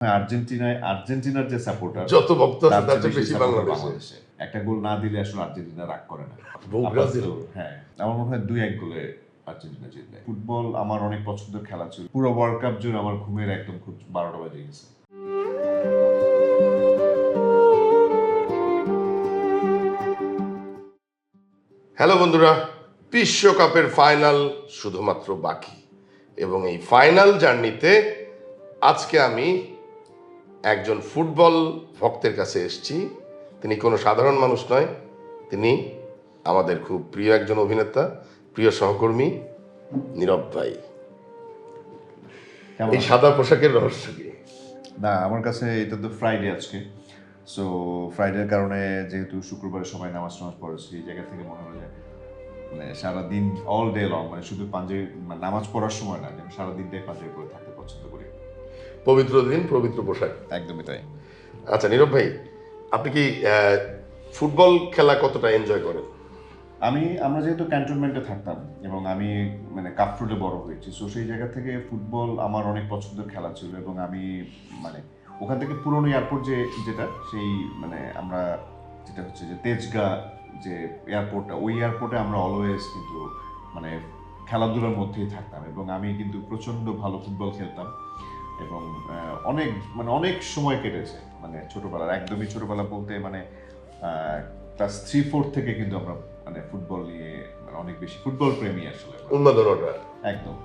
আর্জেন্টিনার যে সাপোর্টার যত ভক্ত আছে তার তার চেয়ে চেয়ে বেশি বাংলাদেশে একটা গোল না দিলে আসলে আর্জেন্টিনা রাগ করে না। ব্রাজিল। হ্যাঁ, আমার মনে হয় 2-1 গোলে আর্জেন্টিনা জিতবে। ফুটবল আমার অনেক পছন্দের খেলা ছিল। পুরো ওয়ার্ল্ড কাপ জুড়ে আমার ঘুমের একদম খুব 12টা বাজে গেছে। হ্যালো বন্ধুরা, বিশ্বকাপের ফাইনাল শুধুমাত্র বাকি, এবং এই ফাইনাল জার্নিতে আজকে আমি একজন ফুটবল ভক্তের কাছে এসেছি। তিনি কোনো সাধারণ মানুষ নয়, তিনি আমাদের খুব প্রিয় একজন অভিনেতা, প্রিয় সহকর্মী নীরব ভাই। এই সাদা পোশাকের রহস্য কি? না, আমার কাছে এটা তো ফ্রাইডে আজকে, সো ফ্রাইডের কারণে যেহেতু শুক্রবারে সবাই নামাজ পড়েছি, এই জায়গা থেকে মনে হলো যে মানে সারাদিন অল ডে লং, মানে শুধু পাঞ্জাবি নামাজ পড়ার সময় না, যে আমি সারাদিনটাই পাঞ্জাবি পরে থাকতে পছন্দ করি। পবিত্র দিন, পবিত্র পোশাক। একদমই তাই। আচ্ছা নীরব ভাই, আপনি কি ফুটবল খেলা কতটা এনজয় করেন? আমরা যেহেতু ক্যান্টনমেন্টে থাকতাম এবং আমি মানে কাফরুলে বড় হয়েছি, সো সেই জায়গা থেকে ফুটবল আমার অনেক পছন্দের খেলা ছিল। এবং আমি মানে ওখান থেকে পুরনো এয়ারপোর্ট যেটা সেই মানে আমরা যেটা হচ্ছে যে তেজগাঁ যে এয়ারপোর্টটা, ওই এয়ারপোর্টে আমরা অলওয়েজ কিন্তু মানে খেলাধুলার মধ্যেই থাকতাম। এবং আমি কিন্তু প্রচণ্ড ভালো ফুটবল খেলতাম এবং অনেক সময় কেটেছে মানে ছোটবেলার, একদমই ছোটবেলা বলতে মানে ক্লাস 3-4 থেকে কিন্তু আমরা মানে ফুটবল নিয়ে মানে অনেক বেশি ফুটবল প্রেমী আসলে। উন্মাদনাটা একদম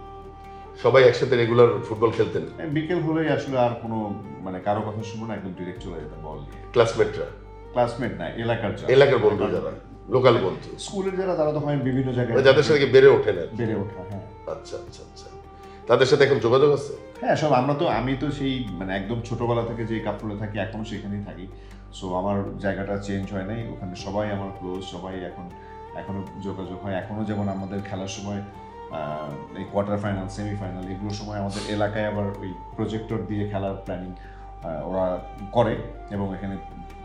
সবাই একসাথে রেগুলার ফুটবল খেলতেন। বিকেল হলেই আসলে আর কোনো মানে কারো কথা শুনবো না, একদম ডিরেক্ট চলে যেতাম বল নিয়ে। ক্লাসমেট না, এলাকার বন্ধু, যারা লোকাল বন্ধু, স্কুলের যারা, তারা তো হয় বিভিন্ন জায়গায় যাদের সাথে বেড়ে ওঠেন। বেড়ে ওঠা। হ্যাঁ, আচ্ছা আচ্ছা আচ্ছা, তাদের সাথে এখন যোগাযোগ আছে? হ্যাঁ, আমি তো সেই মানে একদম ছোটবেলা থেকে যে কাপড়ে থাকি এখনো সেখানেই থাকি। সো আমার জায়গাটা চেঞ্জ হয় নাই, ওখানে সবাই আমার ক্লোজ, সবাই এখনো যোগাযোগ হয়। এখনো যেমন আমাদের খেলার সময় এই কোয়ার্টার ফাইনাল, সেমিফাইনাল এগুলোর সময় আমাদের এলাকায় আবার ওই প্রজেক্টর দিয়ে খেলার প্ল্যানিং ওরা করে, এবং এখানে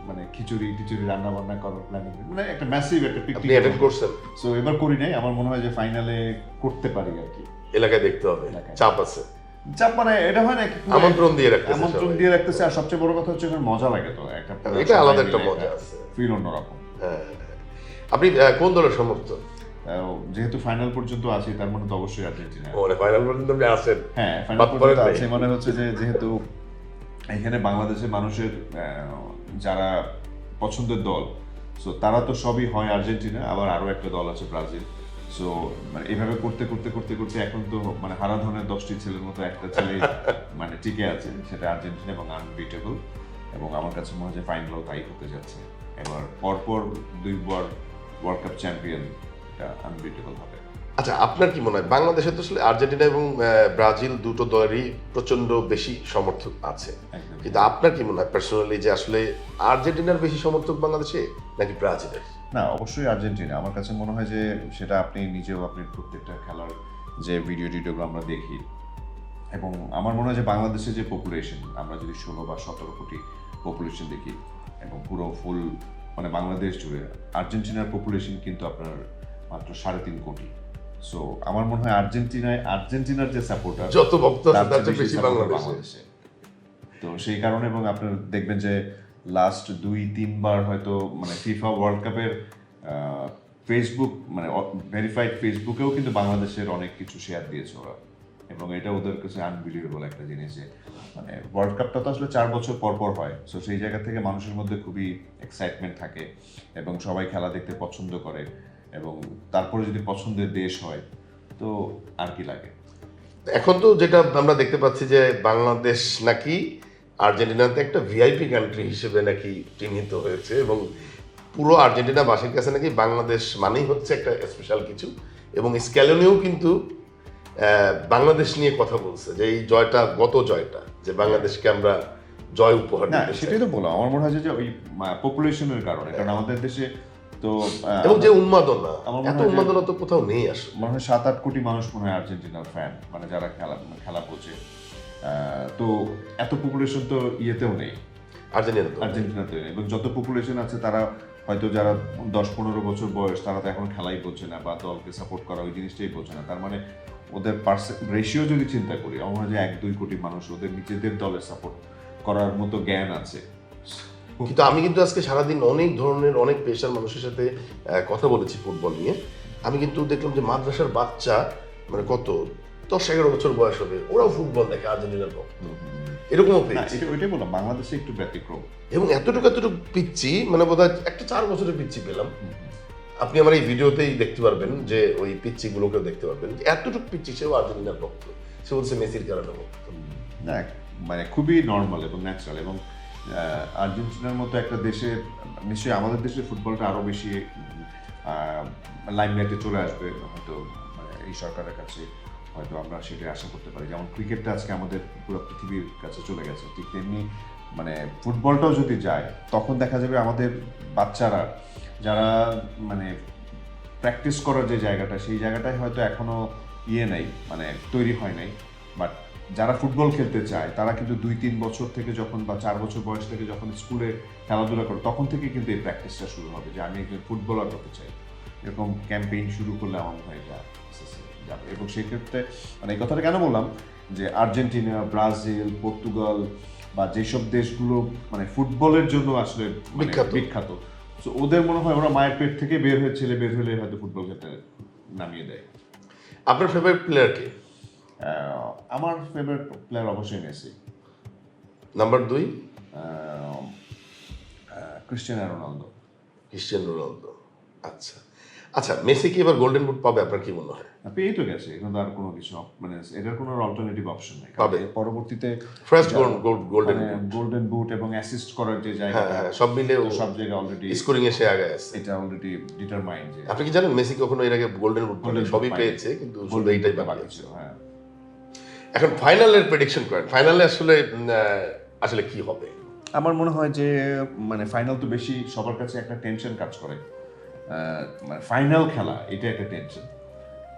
মানে খিচুড়ি রান্না বান্না করার প্ল্যানিং, মানে একটা ম্যাসিভ একটা পিকনিক অ্যাটেন্ড করছেন। সো এবার করি নাই, আমার মনে হয় যে ফাইনালে করতে পারি আর কি। এলাকায় দেখতে হবে, চাপ আছে, চাপ মানে এটা হয় না, আমন্ত্রণ দিয়ে রাখতেছে, আর সবচেয়ে বড় কথা হচ্ছে মজা লাগে, তো একটা এটা আলাদা একটা মজা আছে, ফিল অন্যরকম। হ্যাঁ। আপনি কোন দলের সমর্থক? যেহেতু ফাইনাল পর্যন্ত আছি, তার মানে তো অবশ্যই আর্জেন্টিনা। ফাইনাল পর্যন্ত আপনি আছেন? হ্যাঁ, ফাইনাল পর্যন্ত আছি, মানে হচ্ছে যে যেহেতু এখানে বাংলাদেশের মানুষের যারা পছন্দের দল, সো তারা তো সবই হয় আর্জেন্টিনা, আবার আরো একটা দল আছে ব্রাজিল। সো মানে এইভাবে করতে এখন তো মানে হারাধনের 10টি ছেলের মতো একটা ছেলে মানে টিকে আছে, সেটা আর্জেন্টিনা এবং আনবিটেবল। এবং আমার কাছে মনে হয় যে ফাইনালও তাই হতে যাচ্ছে। এবার পরপর 2বার ওয়ার্ল্ড কাপ চ্যাম্পিয়ন, এটা আনবিটেবল হবে। আচ্ছা, আপনার কি মনে হয় বাংলাদেশে তো আসলে আর্জেন্টিনা এবং ব্রাজিল দুটো দলেরই প্রচন্ড বেশি সমর্থক আছে, কিন্তু আপনার কি মনে হয় পার্সোনালি যে আসলে আর্জেন্টিনার বেশি সমর্থক বাংলাদেশে নাকি ব্রাজিলের? না, অবশ্যই আর্জেন্টিনা। আমার কাছে মনে হয় যে সেটা আপনি নিজেও, আপনি প্রত্যেকটা খেলার যে ভিডিওগুলো আমরা দেখি, এবং আমার মনে হয় যে বাংলাদেশের যে পপুলেশন, আমরা যদি 16 বা 17 কোটি পপুলেশন দেখি এবং পুরো ফুল মানে বাংলাদেশ জুড়ে, আর্জেন্টিনার পপুলেশন কিন্তু আপনার মাত্র 3.5 কোটি। সো আমার মনে হয় আর্জেন্টিনার যে সাপোর্টার, যত ভক্ত আছে তার চেয়ে বেশি বাংলাদেশে। তো সেই কারণে, এবং আপনার দেখবেন যে লাস্ট 2-3 বার হয়তো মানে ফিফা ওয়ার্ল্ড কাপের ফেসবুক মানে ভেরিফাইড ফেসবুকেও কিন্তু বাংলাদেশের অনেক কিছু শেয়ার দিয়েছে ওরা, এবং এটা ওদের কাছে আনবিলিভেবল একটা জিনিস যে মানে ওয়ার্ল্ড কাপটা তো আসলে 4 বছর পর হয়। সো সেই জায়গা থেকে মানুষের মধ্যে খুবই এক্সাইটমেন্ট থাকে এবং সবাই খেলা দেখতে পছন্দ করে, এবং তারপরে যদি পছন্দের দেশ হয় তো আর কি লাগে। এখন তো যেটা আমরা দেখতে পাচ্ছি যে বাংলাদেশ নাকি আর্জেন্টিনাতে একটা ভিআইপি কান্ট্রি হিসেবে নাকি চিহ্নিত হয়েছে, এবং পুরো আর্জেন্টিনাবাসীর কাছে নাকি বাংলাদেশ মানেই হচ্ছে একটা স্পেশাল কিছু, এবং স্ক্যালোনিও কিন্তু বাংলাদেশ নিয়ে কথা বলছে যে এই গত জয়টা যে বাংলাদেশকে আমরা জয় উপহার না, সেটাই তো বললাম। আমার মনে হয় যে ওই পপুলেশনের কারণে, কারণ আমাদের দেশে তো এবং যে উন্মাদনা তো কোথাও নেই আসলে। মনে হয় 7-8 কোটি মানুষ মনে হয় আর্জেন্টিনার ফ্যান, মানে যারা খেলা বোঝে। তো এত পপুলেশন তো ইয়েতেও নেই আর্জেন্টিনাতে, এবং যত পপুলেশন আছে তারা হয়তো যারা 10-15 বছর বয়স, তারা তো এখন খেলাই বোঝে না বা দলকে সাপোর্ট করা ওই জিনিসটাই বোঝে না। তার মানে ওদের রেশিও যদি চিন্তা করি, আমার মনে হয় যে 1-2 কোটি মানুষ ওদের নিজেদের দলের সাপোর্ট করার মতো জ্ঞান আছে। কিন্তু আমি কিন্তু আজকে সারাদিন অনেক ধরনের অনেক পেশার মানুষের সাথে কথা বলেছি ফুটবল নিয়ে। আমি কিন্তু দেখলাম যে মাদ্রাসার বাচ্চা মানে কত 10-11 বছর বয়স হবে, ওরাও ফুটবল দেখে আর্জেন্টিনার পক্ষ, এরকমও না, পেয়েছি। এটা ওইটাই বললাম, বাংলাদেশে একটু ব্যতিক্রম। এবং এতটুকু পিচ্ছি, মানে বোধহয় একটা 4 বছরের পিচ্ছি পেলাম। আপনি আমার এই ভিডিওতেই দেখতে পারবেন যে ওই পিচ্ছিগুলোকেও দেখতে পারবেন, এতটুকু পিচ্ছি সেও আর্জেন্টিনার পক্ষ, সে বলছে মেসির কারণে পক্ষ। না, মানে খুবই নর্মাল এবং ন্যাচারাল। এবং আর্জেন্টিনার মতো একটা দেশে নিশ্চয়ই আমাদের দেশের ফুটবলটা আরও বেশি লাইমলাইটে চলে আসবে হয়তো, মানে এই সরকারের কাছে হয়তো আমরা সেটাই আশা করতে পারি। যেমন ক্রিকেটটা আজকে আমাদের পুরো পৃথিবীর কাছে চলে গেছে, ঠিক তেমনি মানে ফুটবলটাও যদি যায় তখন দেখা যাবে আমাদের বাচ্চারা যারা মানে প্র্যাকটিস করার যে জায়গাটা, সেই জায়গাটায় হয়তো এখনও নাই, মানে তৈরি হয় নাই। বাট যারা ফুটবল খেলতে চায় তারা কিন্তু 2-3 বছর থেকে যখন বা 4 বছর বয়স থেকে যখন স্কুলে খেলাধুলা করে তখন থেকে কিন্তু এই প্র্যাকটিসটা শুরু হবে যে আমি একজন ফুটবলার হতে চাই। এরকম ক্যাম্পেইন শুরু করলে আমার মনে হয় এটা যাবে। এবং সেক্ষেত্রে মানে এই কথাটা কেন বললাম যে আর্জেন্টিনা, ব্রাজিল, পর্তুগাল বা যেসব দেশগুলো মানে ফুটবলের জন্য আসলে বিখ্যাত, তো ওদের মনে হয় ওরা মায়ের পেট থেকে বের হলে হয়তো ফুটবল খেলতে নামিয়ে দেয়। আপনার ফেভারিট প্লেয়ার কে? আমার ফেভারিট প্লেয়ার অবশ্যই Messi. Number 2? Cristiano Ronaldo. Cristiano Ronaldo. আচ্ছা আচ্ছা, মেসি কি এবার গোল্ডেন বুট পাবে আপনার কি মনে হয়? পেয়েই তো গেছে, এখন তো আর কোনো কিছু মানে এটার কোনো অল্টারনেটিভ অপশন নেই। পাবে পরবর্তীতে ফার্স্ট গোল্ডেন বুট এবং অ্যাসিস্ট করার যে জায়গাটা, সব মিলে সব জায়গায় অলরেডি স্কোরিং এ সে আগে আছে, এটা অলরেডি ডিটারমাইন্ড। যে আপনি কি জানেন মেসি কখনো এর আগে গোল্ডেন বুট সবই পেয়েছে, কিন্তু শুধু এইটাই বাকি ছিল। হ্যাঁ, এখন ফাইনালের প্রেডিকশন করেন, ফাইনালে আসলে আসলে কি হবে? আমার মনে হয় যে মানে ফাইনাল তো বেশি সবার কাছে একটা টেনশন কাজ করে, মানে ফাইনাল খেলা এটা একটা টেনশন।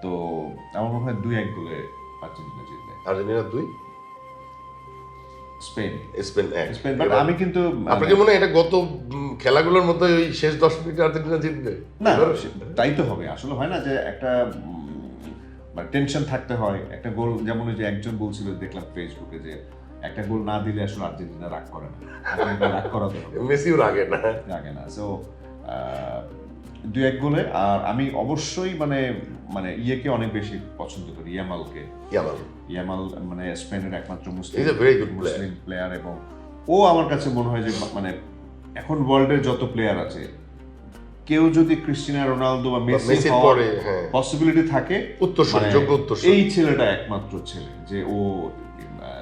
তো আমার মনে হয় 2-1 গোলে আর্জেন্টিনা জিতবে। Argentina 2, Spain 1। বাট আমি কিন্তু আপনার কি মনে হয় এটা গত খেলাগুলোর মধ্যে ওই শেষ 10 মিনিটে আর্জেন্টিনা জিতবে? না, তাই তো হবে আসলে। হয় না যে একটা মানে টেনশন থাকতে হয়, একটা গোল, যেমন ওই যে একজন বলছিল দেখলাম ফেসবুকে যে একটা গোল না দিলে আসলে আর্জেন্টিনা রাগ করে না, রাগ করাতে হবে, মেসিও রাগে না। সো 2-1 গোলে। আর আমি অবশ্যই মানে মানে ইয়েকে অনেক বেশি পছন্দ করি, ইয়ামাল মানে স্পেনের একমাত্র মুসলিম প্লেয়ার। এবং ও আমার কাছে মনে হয় যে মানে এখন ওয়ার্ল্ডের যত প্লেয়ার আছে কেউ যদি ক্রিস্টিয়ানো রোনালদো বা মেসি হওয়ার পসিবিলিটি থাকে, যোগ্য উত্তর এই ছেলেটা একমাত্র ছেলে যে ও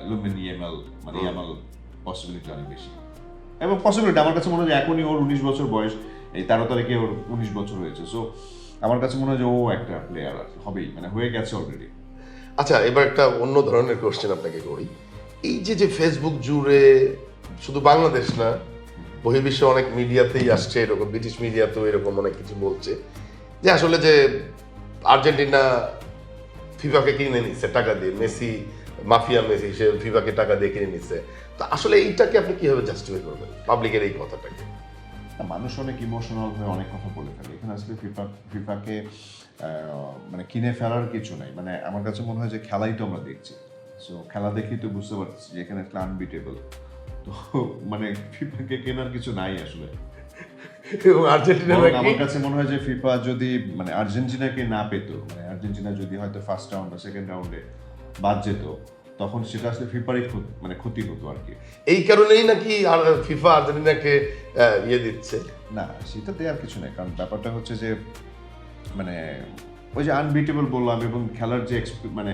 লুমিন ইয়ামাল, মানে ইয়ামাল পসিবিলিটি অনেক বেশি। এবং পসিবিলিটি আমার কাছে মনে হয় যে এখনই ওর 19 বছর বয়স, এই 13 তারিখে ওর 19 বছর হয়েছে। সো আমার কাছে মনে হয় যে ও একটা প্লেয়ার হবেই, মানে হয়ে গেছে অলরেডি। আচ্ছা, এবার একটা অন্য ধরনের কোশ্চেন আপনাকে করি। এই যে ফেসবুক জুড়ে শুধু বাংলাদেশ না, বহির্বিশ্বে অনেক মিডিয়াতেই আসছে এরকম, ব্রিটিশ মিডিয়াতেও এরকম অনেক কিছু বলছে যে আসলে যে আর্জেন্টিনা ফিফাকে কিনে নিচ্ছে টাকা দিয়ে, মাফিয়া মেসি সে ফিফাকে টাকা দিয়ে কিনে নিচ্ছে। তো আসলে এইটাকে আপনি কিভাবে জাস্টিফাই করবেন, পাবলিকের এই কথাটাকে? মানুষ অনেক ইমোশনাল হয়ে অনেক কথা বলে ফেলে। এখানে আসলে ফিফাকে মানে কিনে ফেলার কিছু নাই। মানে আমার কাছে মনে হয় যে খেলাই তো আমরা দেখছি, সো খেলা দেখেই তো বুঝতে পারছি যে এখানে আনবিটেবল। তো মানে ফিফাকে কেনার কিছু নাই আসলে। আমার কাছে মনে হয় যে ফিফা যদি মানে আর্জেন্টিনাকে না পেত, মানে আর্জেন্টিনা যদি হয়তো ফার্স্ট রাউন্ড বা সেকেন্ড রাউন্ডে বাদ যেত, তখন সেটা আসলে ফিফারই মানে ক্ষতি হতো আর কি। এই কারণেই নাকি ফিফা আর্জেন্টিনাকে ইয়ে দিচ্ছে? না, সেটা দেওয়ার কিছু নেই। কারণ ব্যাপারটা হচ্ছে যে মানে ওই যে আনবিটেবল বললাম, এবং খেলার যে মানে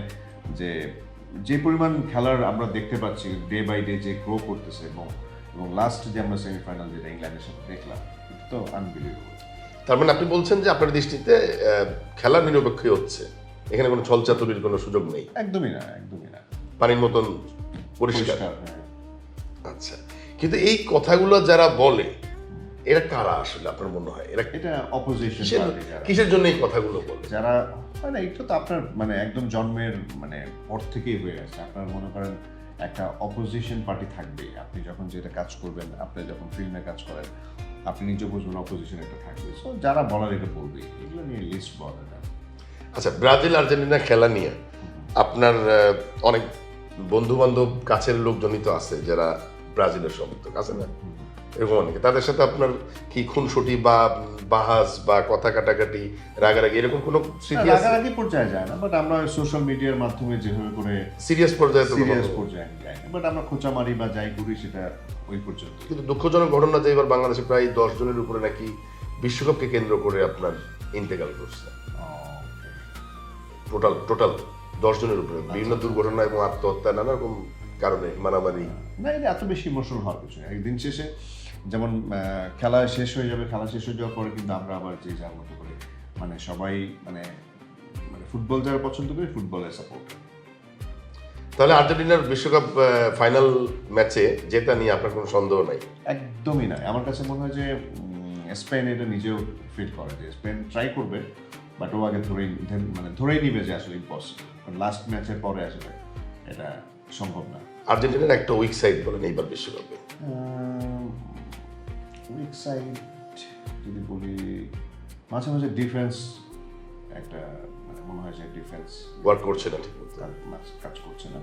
যে পরিমাণ খেলার আমরা দেখতে পাচ্ছি ডে বাই ডে যে গ্রো করতেছে, এবং লাস্ট যে আমরা সেমিফাইনাল যেটা ইংল্যান্ডের সাথে দেখলাম, এটা তো আনবিলিভেবল। তার মানে আপনি বলছেন যে আপনার দৃষ্টিতে খেলা নিরপেক্ষই হচ্ছে, এখানে কোনো ছলচাতুরির কোনো সুযোগ নেই? একদমই না। পানির মতন পরিষ্কার। হ্যাঁ। আচ্ছা, কিন্তু এই কথাগুলো যারা বলে এরা কারা আসলে আপনার মনে হয়? এটা অপোজিশন পার্টি। কিসের জন্য এই কথাগুলো বলে? যারা মানে এটা তো আপনার মানে একদম জন্মের মানে পর থেকেই হয়ে গেছে। আপনার মনে করেন একটা অপোজিশন পার্টি থাকবে, আপনি যখন যেটা কাজ করবেন, আপনি যখন ফিল্মে কাজ করেন, আপনি নিজে বুঝবেন অপোজিশন একটা থাকবে। সো যারা বলার এটা বলবে, এগুলো নিয়ে লিস্ট বলে না। আচ্ছা, ব্রাজিল আর্জেন্টিনা খেলা নিয়ে আপনার অনেক বন্ধু বান্ধব কাছের লোকজনই তো আছে যারা ব্রাজিলের সমর্থক আছে না, এরকম অনেকে, তাদের সাথে আপনার কি খুনসুটি বা বাহাস বা কথা কাটাকাটি, রাগারাগি এরকম কোনো স্মৃতি আছে? রাগারাগি পর্যায়ে যায় না, বাট আমরা সোশ্যাল মিডিয়ার মাধ্যমে যেভাবে করে সিরিয়াস পর্যায়ে তো সিরিয়াস কখনো- পর্যায়ে যাই না, বাট আমরা খোঁচামারি বা যাই করি সেটা ওই পর্যন্ত। কিন্তু দুঃখজনক ঘটনা যে এবার বাংলাদেশে প্রায় 10 জনের উপরে নাকি বিশ্বকাপকে কেন্দ্র করে আপনার ইন্তেকাল করছে, টোটাল 10 জনের উপরে বিভিন্ন দুর্ঘটনা এবং আত্মহত্যা নানা রকম কারণে মারামারি। না, এটা এত বেশি ইমোশনাল হওয়ার কিছু নেই। একদিন শেষে যেমন খেলা শেষ হয়ে যাবে, খেলা শেষ হয়ে যাওয়ার পরে কিন্তু আমরা আবার যে যার মতো করে মানে সবাই মানে মানে ফুটবল যারা পছন্দ করে ফুটবলের সাপোর্ট। তাহলে আর্জেন্টিনার বিশ্বকাপ ফাইনাল ম্যাচে জেতা নিয়ে আপনার কোনো সন্দেহ নাই? একদমই নয়, আমার কাছে মনে হয় যে স্পেন এটা নিজেও ফিল করে যে স্পেন ট্রাই করবে, বাট ও আগে ধরেই নিবে যে আসলে ইম্পসিবল, কারণ লাস্ট ম্যাচের পরে আসলে এটা সম্ভব না। আর্জেন্টিনার একটা উইক সাইড বলেন এইবার বিশ্বকাপে? উইক সাইড যদি বলি, মাঝে মাঝে ডিফেন্স একটা মানে মনে হয় যে ডিফেন্স ওয়ার্ক করছে না ঠিক মতো। কাজ করছে না,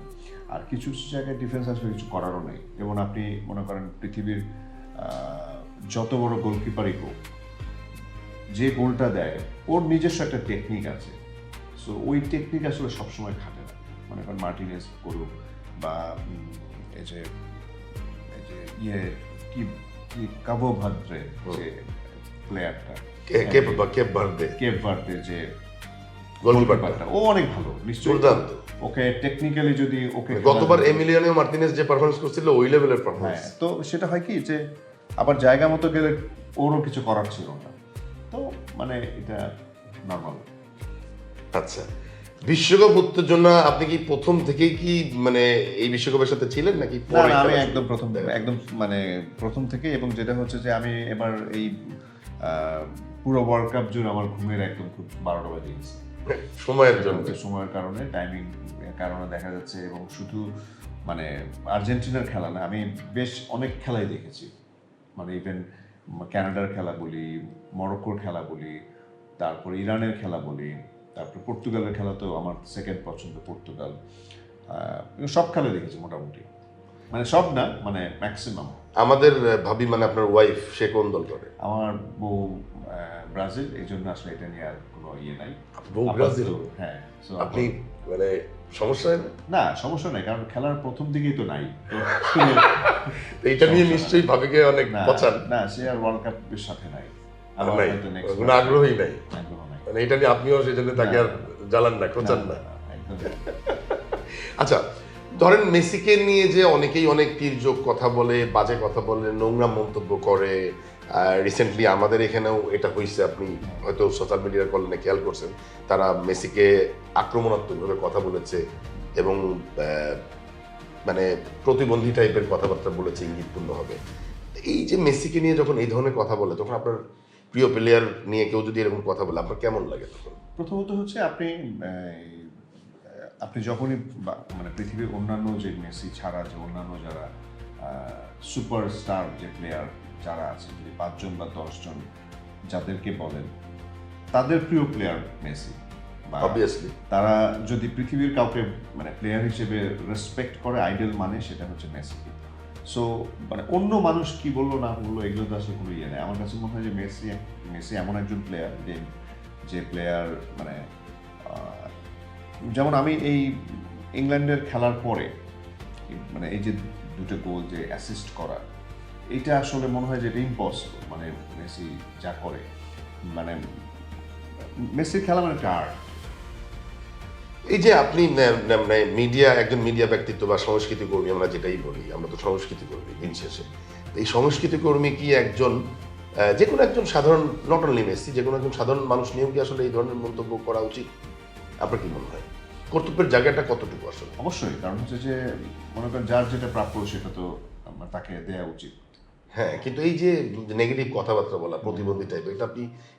আর কিছু কিছু জায়গায় ডিফেন্স আসলে কিছু করারও নেই। যেমন আপনি মনে করেন পৃথিবীর যত বড় গোলকিপারই হোক, যে গোলটা দেয় ওর নিজস্ব একটা টেকনিক আছে, সো ওই টেকনিক আসলে সবসময় খাটে না। মনে করেন মার্টিনেজ করুক বা এই যে ইয়ে কি কাবো ভাদ্রে যে প্লেয়ারটা, কেপ ভার্দে কেপ ভার্দে যে গোলকিপারটা গোলকিপারটা, ও অনেক ভালো নিশ্চয়ই। দুর্দান্ত। ওকে টেকনিক্যালি যদি ওকে গতবার এমিলিয়ানো মার্টিনেজ যে পারফরমেন্স করছিল ওই লেভেলের হ্যাঁ, পারফরমেন্স। তো সেটা হয় কি যে আবার জায়গা মতো গেলে ওরও কিছু করার ছিল না, তো মানে এটা নর্মাল। আচ্ছা, বিশ্বকাপ উত্তেজনা আপনি কি প্রথম থেকেই কি মানে এই বিশ্বকাপের সাথে ছিলেন নাকি না পরে না, আমি খেলা একদম শুরু? একদম মানে প্রথম থেকে, এবং যেটা হচ্ছে যে আমি এবার এই পুরো ওয়ার্ল্ড কাপ জুড়ে আমার ঘুমের একদম খুব 12টা বাজে গেছে সময়ের জন্য। সময়ের কারণে, টাইমিং কারণে দেখা যাচ্ছে। এবং শুধু মানে আর্জেন্টিনার খেলা না, আমি বেশ অনেক খেলাই দেখেছি, মানে ইভেন কানাডার খেলা বলি, মরক্কোর খেলা বলি, তারপর ইরানের খেলা বলি, তারপর পর্তুগালের খেলা তো আমার সেকেন্ড পছন্দ পর্তুগাল। সব খেলা দেখেছি মোটামুটি, মানে সব না মানে ম্যাক্সিমাম। আমাদের ভাবি মানে আপনার ওয়াইফ সে কোন দল করে? আমার বউ ব্রাজিল, এই জন্য আসলে এটা নিয়ে আর কোনো ইয়ে নাই। বউ ব্রাজিল? হ্যাঁ, so আপনি মানে সমস্যা হয় না? না, সমস্যা নাই, কারণ খেলার প্রথম দিকেই তো নাই তো এইটা নিয়ে নিশ্চয়ই ভাবিকে অনেক না পছান। না, সে আর ওয়ার্ল্ড কাপের সাথে নাই, আবার নাই, হয়তো next কোনো আগ্রহই নাই। আগ্রহ নাই। মানে এটা নিয়ে আপনিও সেই জন্য তাকে আর জ্বালান না, খোঁচান না। একদম। আচ্ছা, ধরেন মেসিকে নিয়ে যে অনেকেই অনেক তীর্যক কথা বলে, বাজে কথা বলে, নোংরা মন্তব্য করে, রিসেন্টলি আমাদের এখানেও এটা হয়েছে, আপনি হয়তো সোশ্যাল মিডিয়ার কল্যাণে খেয়াল করছেন, তারা মেসিকে আক্রমণাত্মকভাবে কথা বলেছে এবং মানে প্রতিবন্ধী টাইপের কথাবার্তা বলেছে ইঙ্গিতপূর্ণভাবে। এই যে মেসিকে নিয়ে যখন এই ধরনের কথা বলে, তখন আপনার প্রিয় প্লেয়ার নিয়ে কেউ যদি এরকম কথা বলে আপনার কেমন লাগে তখন? প্রথমত হচ্ছে আপনি যখনই মানে পৃথিবীর অন্যান্য যে মেসি ছাড়া যে অন্যান্য যারা সুপারস্টার যে প্লেয়ার যারা আছে, যদি 5 জন বা 10 জন যাদেরকে বলেন তাদের প্রিয় প্লেয়ার মেসি, অবভিয়াসলি তারা যদি পৃথিবীর কাউকে মানে প্লেয়ার হিসেবে রেসপেক্ট করে, আইডল মানে সেটা হচ্ছে মেসি। সো মানে অন্য মানুষ কি বললো না বললো এগুলো তো আসলে কোনো ইয়ে নেই। আমার কাছে মনে হয় যে মেসি এমন একজন প্লেয়ার যে প্লেয়ার মানে যেমন আমি এই ইংল্যান্ডের খেলার পরে মানে এই যে দুটো গোল যে অ্যাসিস্ট করা, এটা আসলে মনে হয় যে এটা ইম্পসিবল, মানে মেসি যা করে, মানে মেসির খেলা মানে একটা আর্ট। এই যে আপনি মানে মিডিয়া, একজন মিডিয়া ব্যক্তিত্ব বা সংস্কৃতি কর্মী, আমরা যেটাই বলি, আমরা তো সংস্কৃতি কর্মী দিন শেষে। এই সংস্কৃতি কর্মী কি একজন যে কোনো একজন সাধারণ, নট অনলি মেসি, যে কোনো একজন সাধারণ মানুষ নিয়েও কি আসলে এই ধরনের মন্তব্য করা উচিত? আপনার কি মনে হয় কর্তব্যের জায়গাটা কতটুকু আসলে? অবশ্যই, কারণ হচ্ছে যে মনে করেন যার যেটা প্রাপ্য সেটা তো তাকে দেওয়া উচিত। হ্যাঁ, কিন্তু এই যে নেগেটিভ কথাবার্তা বলা, প্রতিবন্ধী টাইপ,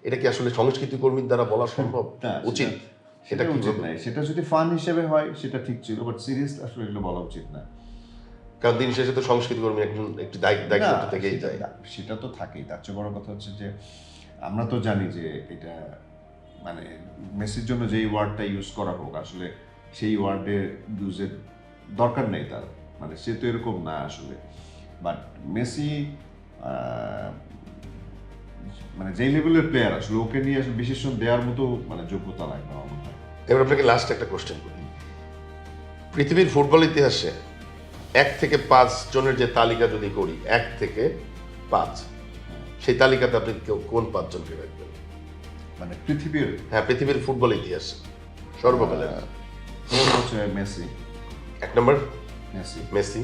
এটা কি আসলে সংস্কৃতি কর্মীর দ্বারা বলা সম্ভব? উচিত? সেটা উচিত নাই। সেটা যদি ফান হিসেবে হয় সেটা ঠিক ছিল, বাট সিরিয়াস আসলে এগুলো বলা উচিত না। কারণ দিন শেষে তো সংস্কৃতি কর্মী একটি দায়িত্ব থেকেই যায়। সেটা তো থাকেই। তার চেয়ে বড় কথা হচ্ছে যে আমরা তো জানি যে এটা মানে মেসির জন্য যেই ওয়ার্ডটা ইউজ করা হোক, আসলে সেই ওয়ার্ডের ইউজের দরকার নেই তার, মানে সে তো এরকম না আসলে। বাট মেসি মানে যেই লেভেলের প্লেয়ার আসলে ওকে নিয়ে আসলে বিশেষণ দেওয়ার মতো মানে যোগ্যতা লাগবে আমার মনে হয়। এবার আপনাকে লাস্ট একটা কোশ্চেন করি, পৃথিবীর ফুটবল ইতিহাসে 1 থেকে 5 জনের যে তালিকা যদি করি, 1 থেকে 5, সেই তালিকাতে আপনি কোন 5 জনকে রাখবেন? মানে পৃথিবীর হ্যাঁ, পৃথিবীর ফুটবল ইতিহাসে সর্বকালের। হচ্ছে মেসি, 1 নম্বর Messi,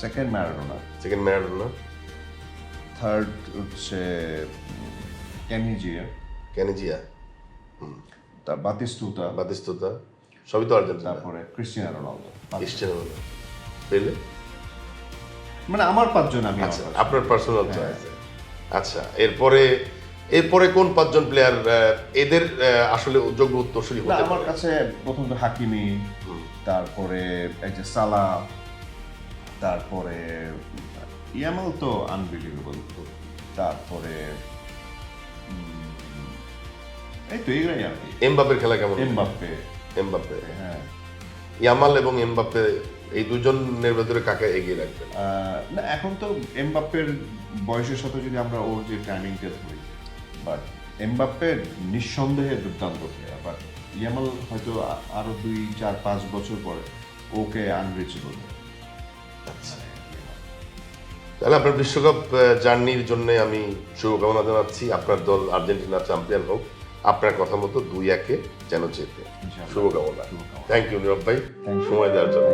second Maradona, second Maradona, third হচ্ছে ক্যানিজিয়া, ক্যানিজিয়া, তার বাতিস্তুতা, বাতিস্তুতা, সবই তো আর্জেন্টিনা। তারপরে ক্রিস্টিয়ানো রোনালদো। ক্রিস্টিয়ানো রোনালদো, পেলে। মানে আমার 5 জন আমি আচ্ছা, আপনার পার্সোনাল চয়েস। আচ্ছা, এরপরে কোন 5 জন প্লেয়ার এদের আসলে যোগ্য উত্তরসূরি না, হতে আমার পারে? কাছে প্রথমত হাকিমি, তারপরে এই যে সালা, তারপরে ইয়ামাল তো আনবিলিভেবল, তারপরে এই তো এগুলাই আর কি। এমবাপ্পের খেলা কেমন? এমবাপ্পে, হ্যাঁ। ইয়ামাল এবং এমবাপ্পে এই দুজনের ভেতরে কাকে এগিয়ে রাখবেন? না, এখন তো এমবাপ্পের বয়সের সাথে যদি আমরা ওর যে টাইমিংটা ধরি, বাট এমবাপ্পে নিঃসন্দেহে দুর্দান্ত প্লেয়ার, বাট ইয়ামাল হয়তো আরো 2-4-5 বছর পরে ওকে আনরিচেবল। তাহলে আপনার বিশ্বকাপ জার্নির জন্য আমি শুভকামনা জানাচ্ছি। আপনার দল আর্জেন্টিনা চ্যাম্পিয়ন হোক, আপনার কথা মতো 2-1 যেন জেতে। শুভকামনা। থ্যাংক ইউ নীরব ভাই, সময় দেওয়ার জন্য।